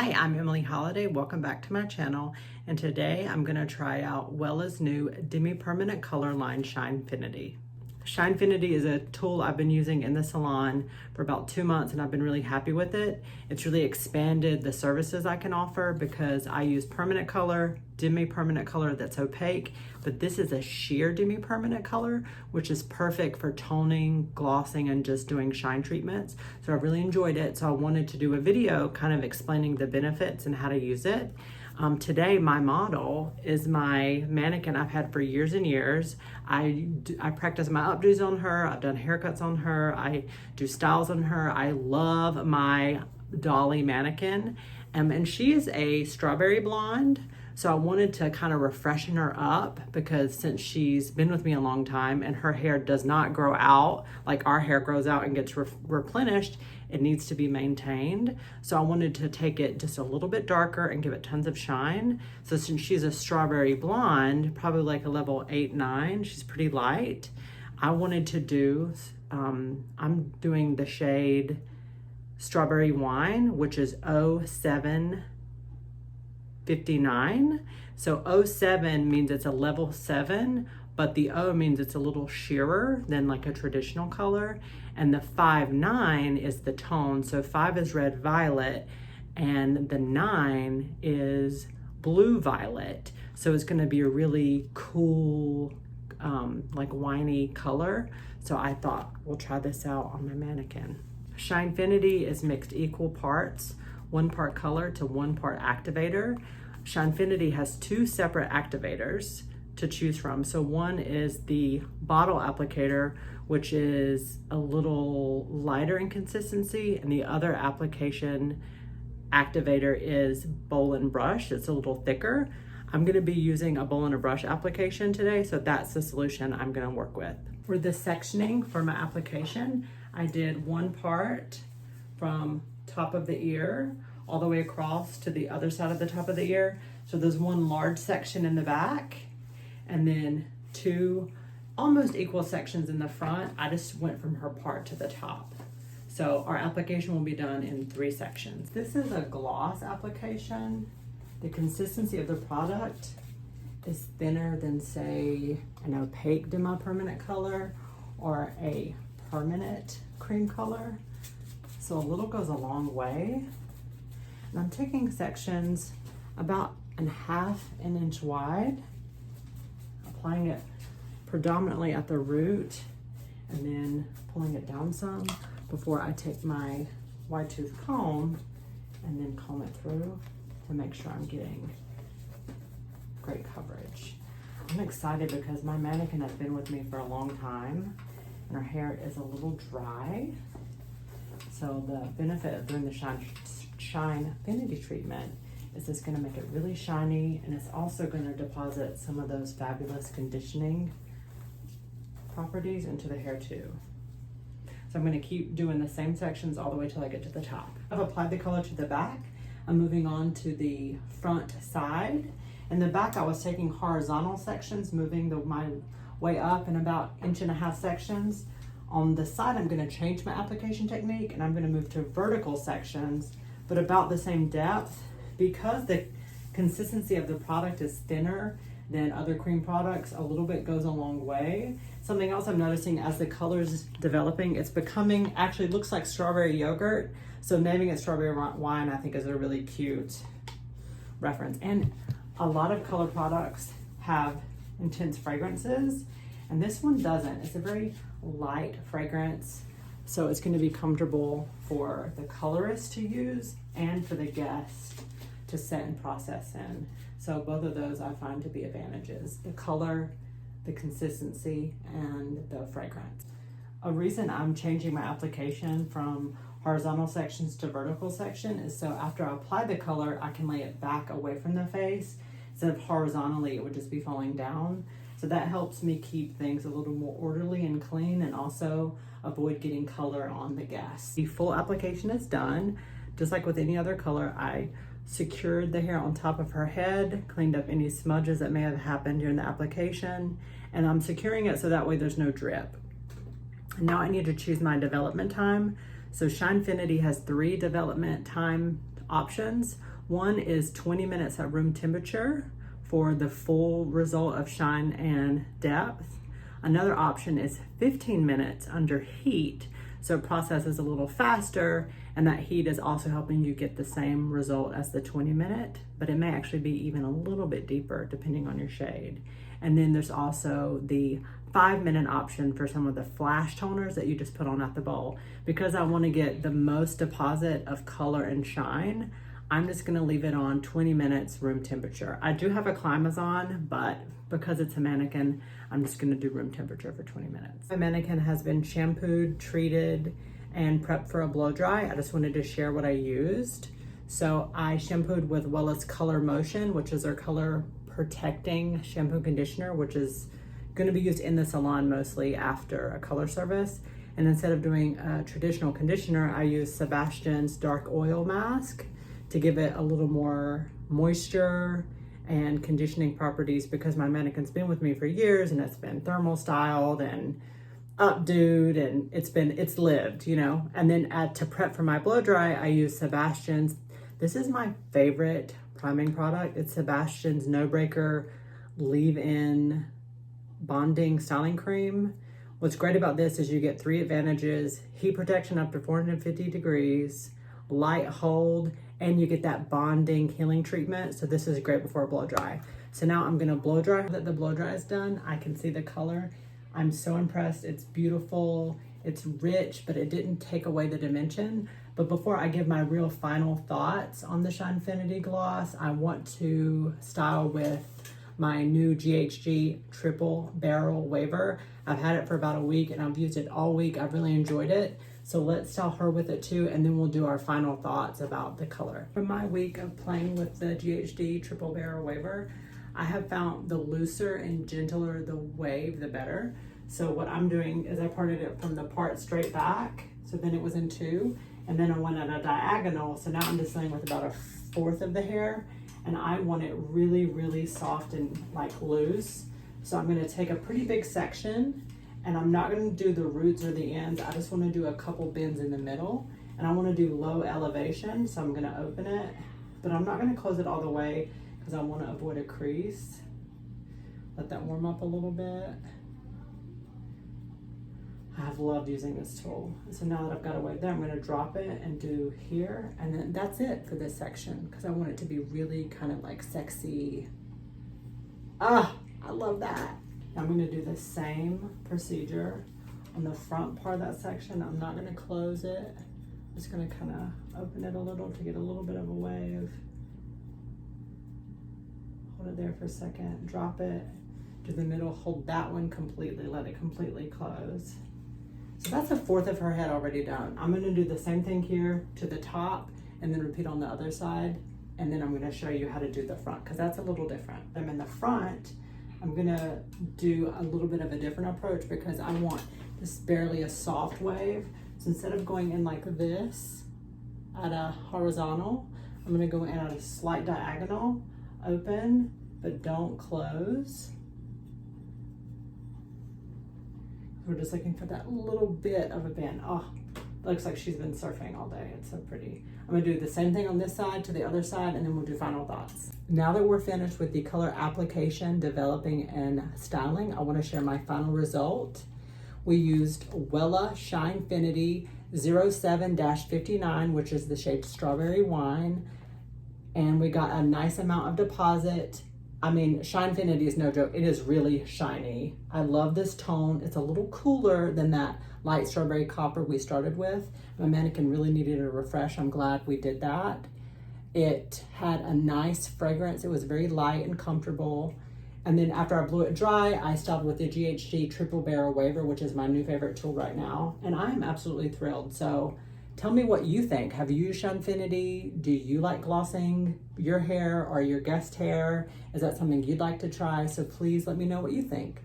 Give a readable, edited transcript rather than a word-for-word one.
Hi, I'm Emily Holiday. Welcome back to my channel. And today I'm going to try out Wella's new Demi-Permanent Color line Shinefinity. Shinefinity is a tool I've been using in the salon for about 2 months and I've been really happy with it. It's really expanded the services I can offer because I use permanent color, demi-permanent color that's opaque, but this is a sheer demi-permanent color, which is perfect for toning, glossing, and just doing shine treatments. So I really enjoyed it. So I wanted to do a video kind of explaining the benefits and how to use it. Today, my model is my mannequin I've had for years and years. I practice my updos on her. I've done haircuts on her. I do styles on her. I love my dolly mannequin. And she is a strawberry blonde. So I wanted to kind of refreshen her up because since she's been with me a long time and her hair does not grow out like our hair grows out and gets replenished, it needs to be maintained. So I wanted to take it just a little bit darker and give it tons of shine. So since she's a strawberry blonde, probably like a level 8, 9, she's pretty light. I wanted to do, I'm doing the shade Strawberry Wine, which is 0759. So 07 means it's a level 7, but the O means it's a little sheerer than like a traditional color. And the 59 is the tone. So 5 is red violet and the 9 is blue violet. So it's gonna be a really cool, like winey color. So I thought we'll try this out on my mannequin. Shinefinity is mixed equal parts, 1 part color to 1 part activator. Shinefinity has 2 separate activators to choose from. So one is the bottle applicator, which is a little lighter in consistency, and the other application activator is bowl and brush. It's a little thicker. I'm gonna be using a bowl and a brush application today, so that's the solution I'm gonna work with. For the sectioning for my application, I did 1 part from top of the ear all the way across to the other side of the top of the ear. So there's 1 large section in the back and then 2 almost equal sections in the front. I just went from her part to the top. So our application will be done in 3 sections. This is a gloss application. The consistency of the product is thinner than, say, an opaque demi-permanent color or a permanent cream color. So a little goes a long way. And I'm taking sections about 1/2 an inch wide, applying it predominantly at the root and then pulling it down some before I take my wide tooth comb and then comb it through to make sure I'm getting great coverage. I'm excited because my mannequin has been with me for a long time and her hair is a little dry. So the benefit of doing the Shinefinity treatment is it's gonna make it really shiny, and it's also gonna deposit some of those fabulous conditioning properties into the hair too. So I'm gonna keep doing the same sections all the way till I get to the top. I've applied the color to the back. I'm moving on to the front side. In the back, I was taking horizontal sections, moving my way up in about 1.5 inch sections. On the side, I'm gonna change my application technique and I'm gonna move to vertical sections, but about the same depth. Because the consistency of the product is thinner than other cream products, a little bit goes a long way. Something else I'm noticing as the color's developing, it's becoming, actually looks like strawberry yogurt. So naming it Strawberry Wine, I think, is a really cute reference. And a lot of color products have intense fragrances, and this one doesn't. It's a very light fragrance, so it's gonna be comfortable for the colorist to use and for the guest to set and process in. So both of those I find to be advantages: the color, the consistency, and the fragrance. A reason I'm changing my application from horizontal sections to vertical section is so after I apply the color, I can lay it back away from the face. Instead of horizontally, it would just be falling down. So that helps me keep things a little more orderly and clean, and also avoid getting color on the guest. The full application is done. Just like with any other color, I secured the hair on top of her head, cleaned up any smudges that may have happened during the application, and I'm securing it so that way there's no drip. Now I need to choose my development time. So Shinefinity has 3 development time options. One is 20 minutes at room temperature for the full result of shine and depth. Another option is 15 minutes under heat, so it processes a little faster, and that heat is also helping you get the same result as the 20-minute, but it may actually be even a little bit deeper depending on your shade. And then there's also the 5-minute option for some of the flash toners that you just put on at the bowl. Because I want to get the most deposit of color and shine, I'm just going to leave it on 20 minutes room temperature. I do have a Climazon, but because it's a mannequin, I'm just going to do room temperature for 20 minutes. My mannequin has been shampooed, treated, and prepped for a blow dry. I just wanted to share what I used. So I shampooed with Wella's Color Motion, which is their color protecting shampoo conditioner, which is going to be used in the salon mostly after a color service. And instead of doing a traditional conditioner, I used Sebastian's Dark Oil Mask to give it a little more moisture and conditioning properties, because my mannequin's been with me for years and it's been thermal styled and updoed, and it's lived, you know. And then to prep for my blow dry, I use Sebastian's. This is my favorite priming product. It's Sebastian's No Breaker Leave-In Bonding Styling Cream. What's great about this is you get 3 advantages: heat protection up to 450 degrees, light hold, and you get that bonding healing treatment. So this is great before blow dry. So now I'm gonna blow dry. Now that the blow dry is done, I can see the color. I'm so impressed. It's beautiful, it's rich, but it didn't take away the dimension. But before I give my real final thoughts on the Shinefinity gloss, I want to style with my new GHG triple barrel waver. I've had it for about a week and I've used it all week. I've really enjoyed it. So let's style her with it too, and then we'll do our final thoughts about the color. For my week of playing with the GHD triple barrel waver, I have found the looser and gentler the wave, the better. So what I'm doing is I parted it from the part straight back, so then it was in 2, and then I went at a diagonal, so now I'm just playing with about 1/4 of the hair, and I want it really, really soft and like loose. So I'm gonna take a pretty big section, and I'm not gonna do the roots or the ends. I just wanna do a couple bends in the middle, and I wanna do low elevation, so I'm gonna open it, but I'm not gonna close it all the way because I wanna avoid a crease. Let that warm up a little bit. I've loved using this tool. So now that I've got a wave there, I'm gonna drop it and do here, and then that's it for this section, because I want it to be really kind of like sexy. Ah, I love that. Now I'm gonna do the same procedure on the front part of that section. I'm not gonna close it. I'm just gonna kind of open it a little to get a little bit of a wave. Hold it there for a second, drop it to the middle, hold that one completely, let it completely close. So that's 1/4 of her head already done. I'm gonna do the same thing here to the top and then repeat on the other side. And then I'm gonna show you how to do the front, because that's a little different. I'm in the front, I'm gonna do a little bit of a different approach because I want this barely a soft wave. So instead of going in like this at a horizontal, I'm gonna go in at a slight diagonal, open, but don't close. We're just looking for that little bit of a bend. Oh, it looks like she's been surfing all day. It's so pretty. I'm gonna do the same thing on this side to the other side, and then we'll do final thoughts. Now that we're finished with the color application, developing, and styling, I wanna share my final result. We used Wella Shinefinity 07-59, which is the shade Strawberry Wine, and we got a nice amount of deposit. I mean, Shinefinity is no joke. It is really shiny. I love this tone. It's a little cooler than that light strawberry copper we started with. My mannequin really needed a refresh. I'm glad we did that. It had a nice fragrance. It was very light and comfortable. And then after I blew it dry, I styled with the GHD Triple Barrel Waver, which is my new favorite tool right now. And I'm absolutely thrilled. So tell me what you think. Have you used Shinefinity? Do you like glossing your hair or your guest hair? Is that something you'd like to try? So please let me know what you think.